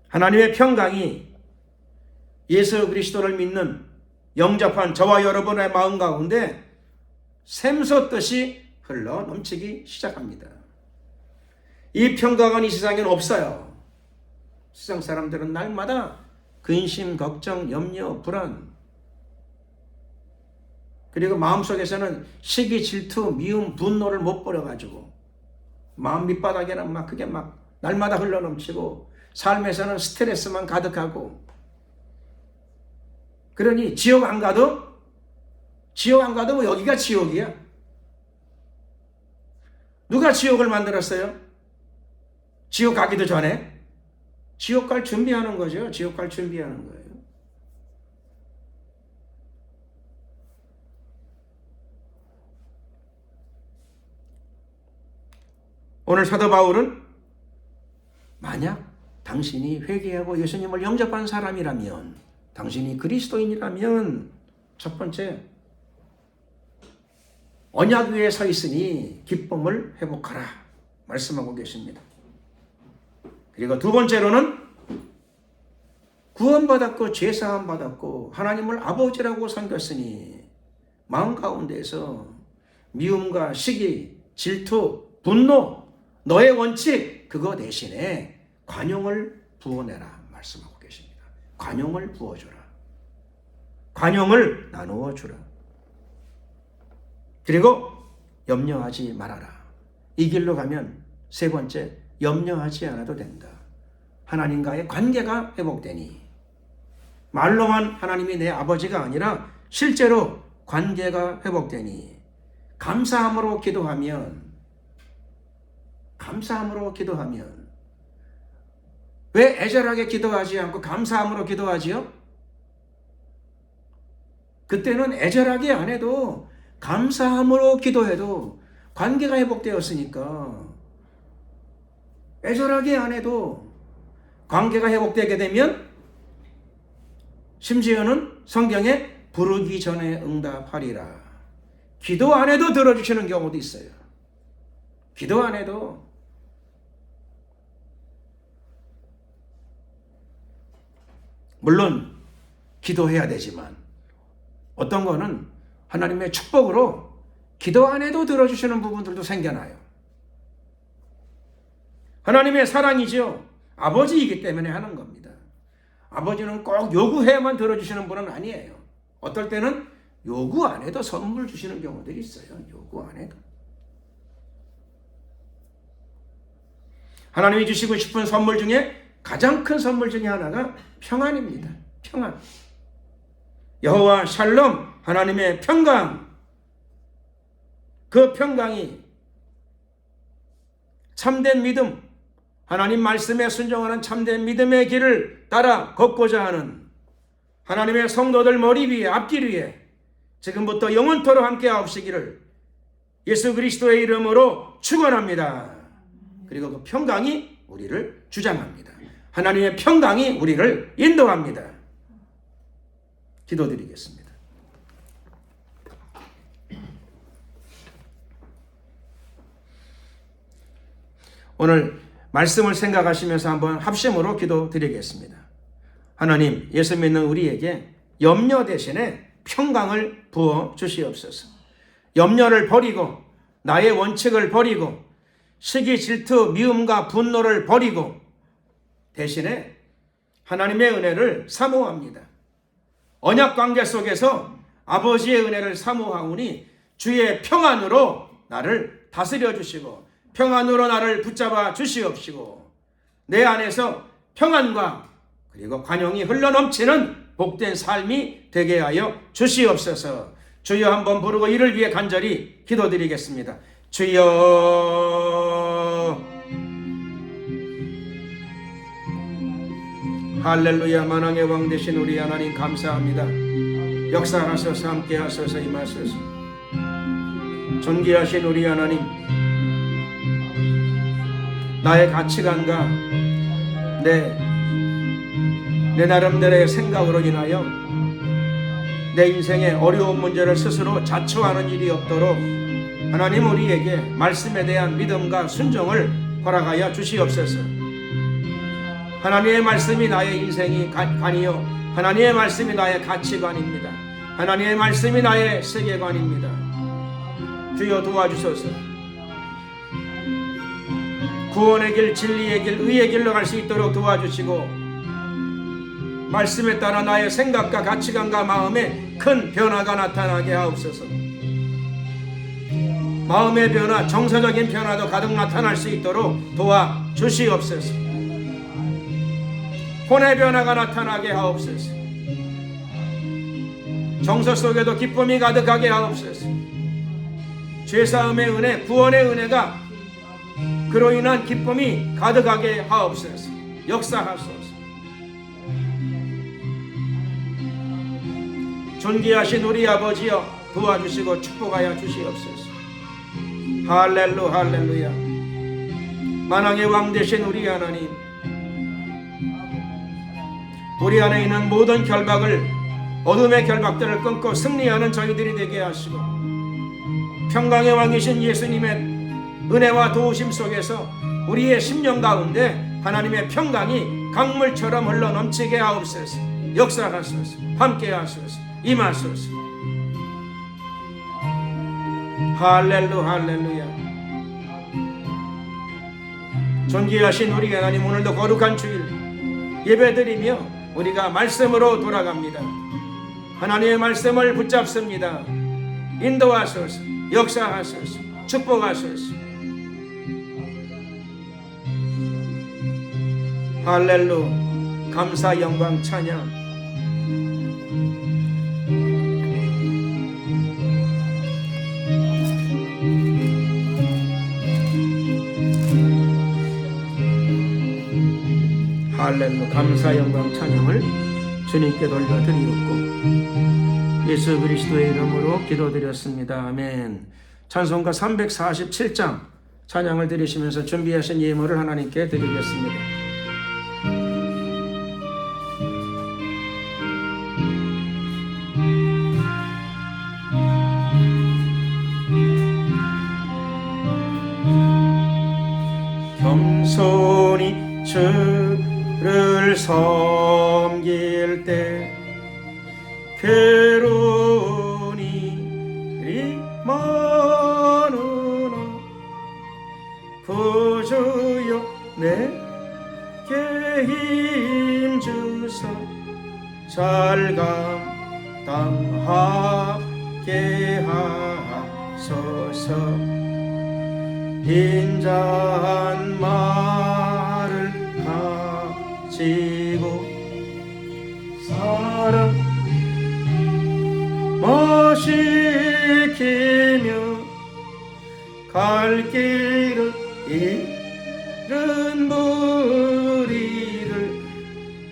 하나님의 평강이 예수 그리스도를 믿는 영접한 저와 여러분의 마음 가운데 샘솟듯이 흘러 넘치기 시작합니다. 이 평강은 이 세상에는 없어요. 세상 사람들은 날마다 근심, 걱정, 염려, 불안, 그리고 마음속에서는 시기, 질투, 미움, 분노를 못 버려가지고 마음 밑바닥에는 막 그게 막 날마다 흘러넘치고 삶에서는 스트레스만 가득하고, 그러니 지옥 안 가도 뭐 여기가 지옥이야. 누가 지옥을 만들었어요? 지옥 가기도 전에 지옥 갈 준비하는 거죠. 지옥 갈 준비하는 거예요. 오늘 사도 바울은 만약 당신이 회개하고 예수님을 영접한 사람이라면, 당신이 그리스도인이라면 첫 번째, 언약 위에 서 있으니 기쁨을 회복하라 말씀하고 계십니다. 그리고 두 번째로는 구원받았고 죄사함 받았고 하나님을 아버지라고 섬겼으니 마음 가운데에서 미움과 시기, 질투, 분노, 너의 원칙, 그거 대신에 관용을 부어내라 말씀하고 계십니다. 관용을 부어주라. 관용을 나누어 주라. 그리고 염려하지 말아라. 이 길로 가면 세 번째, 염려하지 않아도 된다. 하나님과의 관계가 회복되니, 말로만 하나님이 내 아버지가 아니라 실제로 관계가 회복되니, 감사함으로 기도하면 왜 애절하게 기도하지 않고 감사함으로 기도하지요? 그때는 애절하게 안 해도 감사함으로 기도해도 관계가 회복되었으니까 애절하게 안 해도 관계가 회복되게 되면 심지어는 성경에 부르기 전에 응답하리라. 기도 안 해도 들어주시는 경우도 있어요. 기도 안 해도. 물론 기도해야 되지만 어떤 거는 하나님의 축복으로 기도 안 해도 들어주시는 부분들도 생겨나요. 하나님의 사랑이죠. 아버지이기 때문에 하는 겁니다. 아버지는 꼭 요구해야만 들어주시는 분은 아니에요. 어떨 때는 요구 안 해도 선물 주시는 경우들이 있어요. 요구 안 해도. 하나님이 주시고 싶은 선물 중에 가장 큰 선물 중에 하나가 평안입니다. 평안. 여호와 샬롬, 하나님의 평강. 그 평강이 참된 믿음, 하나님 말씀에 순종하는 참된 믿음의 길을 따라 걷고자 하는 하나님의 성도들 머리 위에, 앞길 위에 지금부터 영원토록 함께 하옵시기를 예수 그리스도의 이름으로 축원합니다. 그리고 그 평강이 우리를 주장합니다. 하나님의 평강이 우리를 인도합니다. 기도드리겠습니다. 오늘 말씀을 생각하시면서 한번 합심으로 기도드리겠습니다. 하나님, 예수 믿는 우리에게 염려 대신에 평강을 부어 주시옵소서. 염려를 버리고 나의 원칙을 버리고 시기, 질투, 미움과 분노를 버리고 대신에 하나님의 은혜를 사모합니다. 언약 관계 속에서 아버지의 은혜를 사모하오니 주의 평안으로 나를 다스려 주시고 평안으로 나를 붙잡아 주시옵시고 내 안에서 평안과 그리고 관용이 흘러넘치는 복된 삶이 되게 하여 주시옵소서. 주여 한번 부르고 이를 위해 간절히 기도드리겠습니다. 주여. 할렐루야. 만왕의 왕 되신 우리 하나님 감사합니다. 역사하소서, 함께하소서, 임하소서. 존귀하신 우리 하나님, 나의 가치관과 내 나름대로의 생각으로 인하여 내 인생의 어려운 문제를 스스로 자초하는 일이 없도록 하나님 우리에게 말씀에 대한 믿음과 순종을 허락하여 주시옵소서. 하나님의 말씀이 나의 인생이 관이요 하나님의 말씀이 나의 가치관입니다. 하나님의 말씀이 나의 세계관입니다. 주여 도와주소서. 구원의 길, 진리의 길, 의의 길로 갈 수 있도록 도와주시고 말씀에 따라 나의 생각과 가치관과 마음에 큰 변화가 나타나게 하옵소서. 마음의 변화, 정서적인 변화도 가득 나타날 수 있도록 도와주시옵소서. 혼의 변화가 나타나게 하옵소서. 정서 속에도 기쁨이 가득하게 하옵소서. 죄사함의 은혜, 구원의 은혜가 그로 인한 기쁨이 가득하게 하옵소서. 역사하소서. 존귀하신 우리 아버지여 도와주시고 축복하여 주시옵소서. 할렐루 할렐루야. 만왕의 왕 되신 우리 하나님, 우리 안에 있는 모든 결박을, 어둠의 결박들을 끊고 승리하는 저희들이 되게 하시고 평강의 왕이신 예수님의 은혜와 도우심 속에서 우리의 심령 가운데 하나님의 평강이 강물처럼 흘러넘치게 하옵소서. 역사하소서. 함께하소서. 임하소서. 할렐루 할렐루야. 존귀하신 우리 하나님, 오늘도 거룩한 주일 예배드리며 우리가 말씀으로 돌아갑니다. 하나님의 말씀을 붙잡습니다. 인도하소서. 역사하소서. 축복하소서. 할렐루. 감사 영광 찬양. 할렐루. 감사 영광 찬양을 주님께 돌려드리옵고 예수 그리스도의 이름으로 기도드렸습니다. 아멘. 찬송가 347장 찬양을 드리시면서 준비하신 예물을 하나님께 드리겠습니다. 겸손히 주를 섬길 때 괴로운 일이 많으나 구주여 내게 힘주사 잘 감당하게 하소서. 빈잔 말을 가지고 사랑 마시키며 갈 길을 잃은 무리를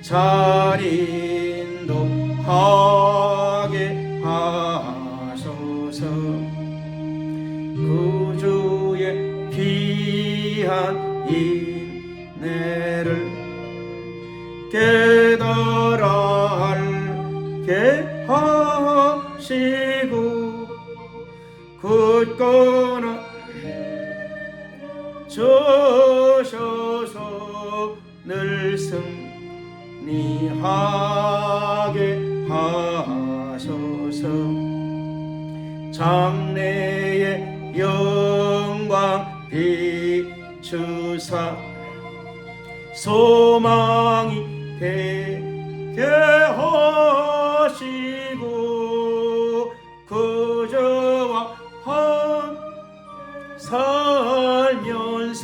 잘 인도하게 하소서. 구주의 귀한 인내를 깨달아 알게 하시고 굳건한 주셔서 늘 승리하게 하소서. 장래의 영광 비추사 소망이 되게 하시고 그저와 함께 살면서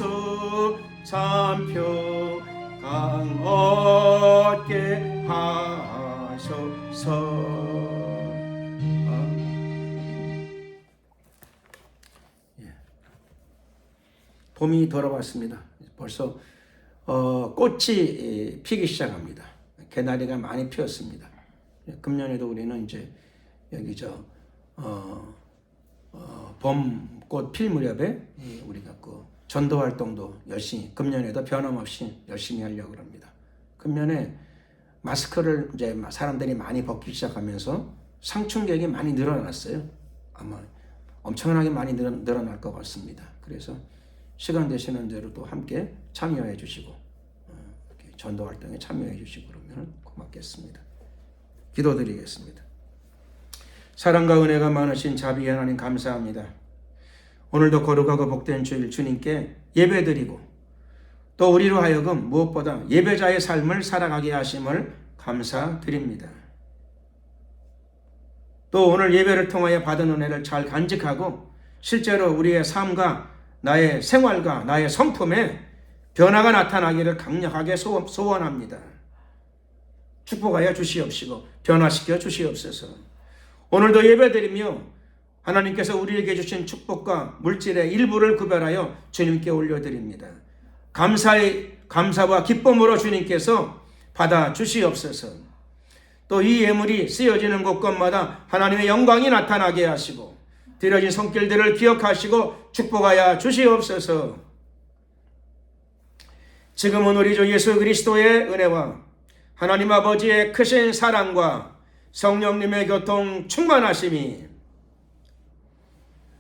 참 평강 얻게 하소서. 봄이 돌아왔습니다. 벌써 꽃이 피기 시작합니다. 개나리가 많이 피었습니다. 금년에도 우리는 이제 여기 봄꽃 필 무렵에 우리가 그 전도 활동도 열심히, 금년에도 변함없이 열심히 하려고 합니다. 금년에 마스크를 이제 사람들이 많이 벗기 시작하면서 상충객이 많이 늘어났어요. 아마 엄청나게 많이 늘어날 것 같습니다. 그래서 시간 되시는 대로 또 함께 참여해 주시고 전도 활동에 참여해 주시고 그러면 고맙겠습니다. 기도드리겠습니다. 사랑과 은혜가 많으신 자비의 하나님 감사합니다. 오늘도 거룩하고 복된 주일 주님께 예배드리고 또 우리로 하여금 무엇보다 예배자의 삶을 살아가게 하심을 감사드립니다. 또 오늘 예배를 통하여 받은 은혜를 잘 간직하고 실제로 우리의 삶과 나의 생활과 나의 성품에 변화가 나타나기를 강력하게 소원합니다. 축복하여 주시옵시고 변화시켜 주시옵소서. 오늘도 예배드리며 하나님께서 우리에게 주신 축복과 물질의 일부를 구별하여 주님께 올려드립니다. 감사와 기쁨으로 주님께서 받아 주시옵소서. 또 이 예물이 쓰여지는 곳곳마다 하나님의 영광이 나타나게 하시고 드려진 손길들을 기억하시고 축복하여 주시옵소서. 지금은 우리 주 예수 그리스도의 은혜와 하나님 아버지의 크신 사랑과 성령님의 교통 충만하심이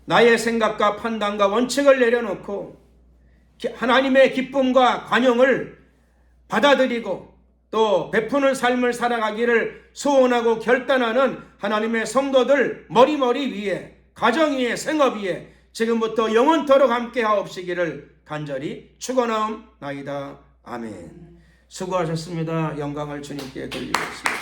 나의 생각과 판단과 원칙을 내려놓고 하나님의 기쁨과 관용을 받아들이고 또 베푸는 삶을 살아가기를 소원하고 결단하는 하나님의 성도들 머리머리 위에 가정 위에 생업 위에 지금부터 영원토록 함께 하옵시기를 간절히 축원하옵나이다. 아멘. 수고하셨습니다. 영광을 주님께 돌리겠습니다.